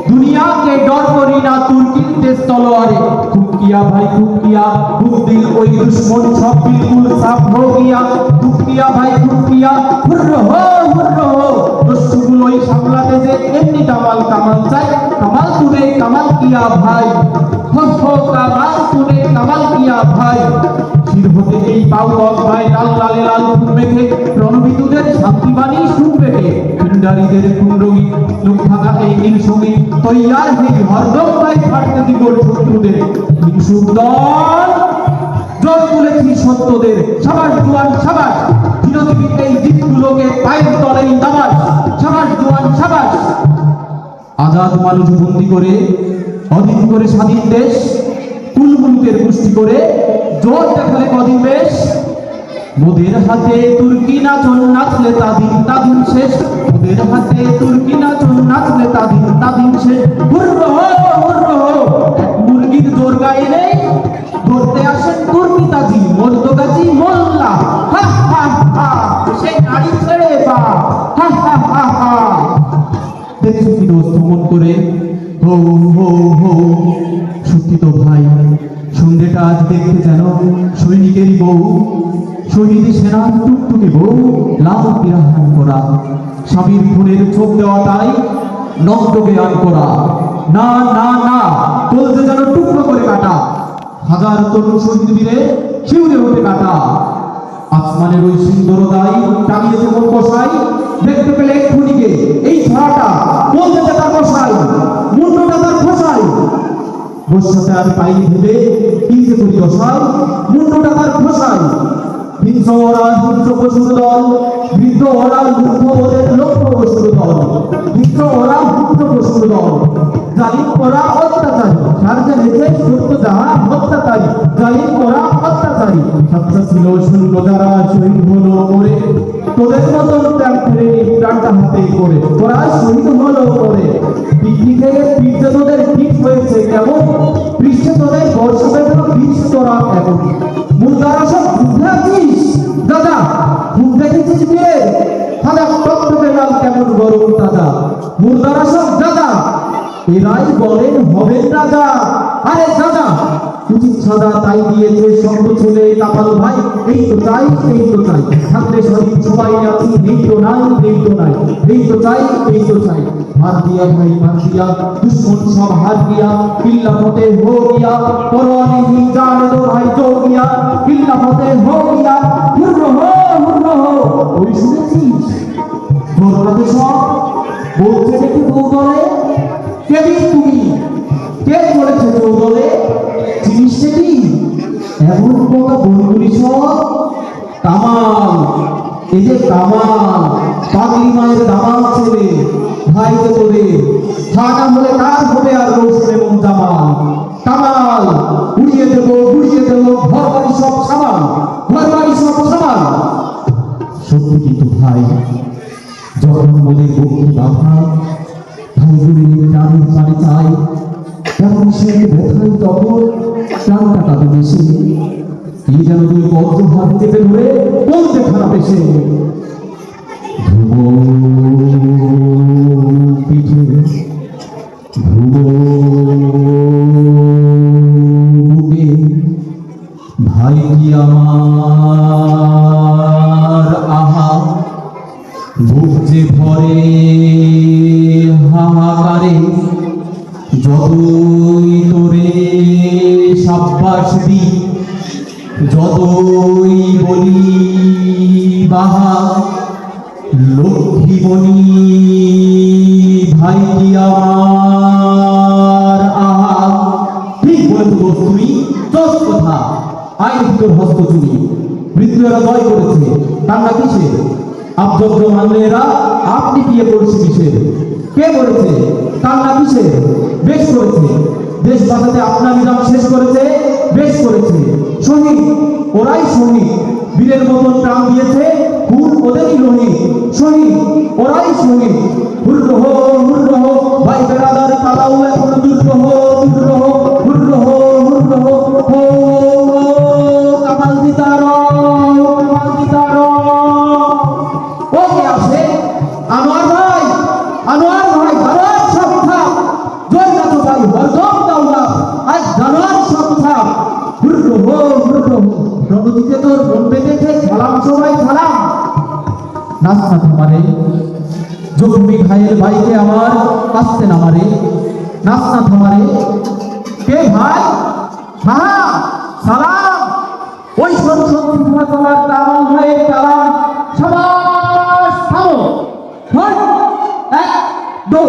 দুনিয়াকে ডর করি না তুর্কির তেজ তলোয়ারে। खूब किया भाई खूब किया, खूब दिल ওই দুশ্মন সব বিলকুল সাফ हो गया। खूब किया भाई खूब किया, हुर्र हो দস্যুগুলোই সামলাতে যে এমনি কামাল কামাল চাই। কামাল তूने কামাল किया भाई, हो কামাল तूने কামাল किया भाई। শির হতে এই পাউক ভাই লাল লালে লাল ফুল মেখে রণবিদুদের শান্তিবাণী শুনবে কে। পিণ্ডারীদের কুণ্ডগী লোক থাকা এই নীল সঙ্গী তৈয়ার হেই হরদম ভাই ফাটতে দিব শত্রুদের। সুন্দর জোর তুলেছি সত্যদের, সাবাস জোয়ান সাবাস। বিরোধী এই জিতগুলোকে পায়ের তলেই দাবাস, সাবাস জোয়ান সাবাস। আজাদ মানুষ বন্দি করে অধীন করে স্বাধীন দেশ, কুলমুলুকের গোষ্ঠী করে জোর দেখালে কদিন বেশ। মোদের হাতে তুর্কি নাচন নাচলে তাদিন তাদিন শেষ। মোদের হাতে তুর্কি নাচন নাচলে তাদিন তাদিন শেষ। হুর্র হো মুরগির জোর গায়ে নেই, ধরতে আসেন তুর্কি তাজি মর্দগাজি মোল্লা। হা হা হা সেই নারী ছেড়ে বা হা হা হা হা। দেখছো কি দোস্ত মন করে হো হো হো। সত্যি তো ভাই সন্ধ্যেটা আজ দেখতে যেন সৈনিকেরই বউ, শহীদ সেনার টুকটুকে বউ লাল পিরাহান করা। স্বামীর খুনের চোখ দেওয়াটাই নষ্ট জ্ঞান করা। না না না বলতে যেন টুকরো করে কাটা। হাজার তরুণ শহীদ বীরে শিউরে ওঠে কাটা। আসমানের ওই সুন্দরতাই টাঙিয়েছে মন কষাই। দেখতে পেলে এক্ষুনিকে এই ছড়াটা বলতে তার কষাই, মুন্ডটা তার খোসাই। বর্ষাতে আমি পাইনি ভেবে কি যে করি দশাই, মুন্ডটা তার খোসাই। হিংস্র ওরা হিংস্র পশুর দল, বৃদ্ধ ওরা লুব্ধ ওদের লক্ষ্য পশুর দল। হিংস্র ওরা হিংস্র পশুর দল, জালিম ওরা অত্যাচারী। সার্জে নেচে সত্য যাহা হত্যাকারী, জালিম ওরা অত্যাচারী। সত্য ছিল শূন্য যারা শহীদ হলো করে, তোদের মতন ত্যাগ ফেরেনি প্রাণটা হাতে করে। তোরা শহীদ হলো করে পিকনিক থেকে পিঠে তোদের ঠিক হয়েছে কেমন। পৃষ্ঠে তোদের বর্ষবের বিষ তোরা এখন। মুর্দারা সব বুঝে আছিস দাদা, ঘুম দেখেছিস বিয়ে তাহলে টকটকে লাল কেমন গরম তাজা। মুর্দারা সব দাদা এরাই বলেন হবেন রাজা। আরে দাদা উচিত সাদা তাই দিয়েছে শব্দ ছেলে কাপাল ভাই। এই তো চাই এই তো চাই, থাকলে শরীর সবাই আছি। এই তো নাই এই তো নাই, এই তো চাই এই তো চাই। মার দিয়া ভাই মার দিয়া দুশ্মন সব হার দিয়া। কিল্লা ফতে হো গিয়া পরোয়ানি হি জান দো ভাই জো গিয়া। কিল্লা ফতে হো গিয়া হুর্র হো ওই শুনেছিস তোর সব বলছে দেখি বউ বলে। কে তুমি কে বলেছে বউ বলে, জিনিসটা কি এমন কথা বলগুলি সব কামাল। এই যে কামাল পাগলি মায়ের দামাল ছেলে ভাই যে তোদের খানা হলে কার হবে আর রোশন এবং জামাল। কামাল উড়িয়ে দেবো ঘর বাড়ি সব সামাল, ঘর বাড়ি সব সামাল। সত্যি কিন্তু ভাই যখন মোদের বন্ধু বাধা ভাইগুলির নারীর পানি চাই, তখন সে ব্যথাই তখন প্রাণটা কাঁদে বেশি। কি যেন দুই বদ্ধ হাত চেপে ধরে বলতে খারাপ এসে। পিঠে বুকে ভাই কি আমার আহা। বুক যে ভরে হাহাকারে, যতই তোরে সাব্বাস দি, যতই বলি বাহা। লক্ষ্মী বনি ভাই কি আমার আহা। ঠিক বলেছো দোস্ত তুমি, দোষ কথা আইন ভিতর হস্ত চুরি। মৃত্যুরা জয় করেছে কান্না কিসের, আব্দব্য মানলে এরা আপনি বিয়ে করছে কিসের। কে বলেছে কান্না কিসের, বেশ করেছে দেশ বাঁচাতে আপনার নিজাম শেষ করেছে। বেশ করেছে শহীদ ওরাই শহীদ, বীরের মতন প্রাণ দিয়েছে খুন ওদেরই রোহিত। শহীদ ওরাই শহীদ। হুর্র হো ভাই বেড়াদার পালাও এখন দুর্র হো হুর্র হো হো কামাল দিতার কামাল দিতার। ওকে আসে আনোয়ার ভাই ভারত সব থাক যে তোর মন বেঁধেছে, সালাম সবাই সালাম। নাচ না তোমারে, জখমি ভাইয়ের বাইকে আমার আসতে না মারে। নাচ না তোমারে, কে ভাই? হ্যাঁ সালাম। ওই শোন শোন তোমার তামাল ভাইয়ের তালাম। সবাই থামো। এক দো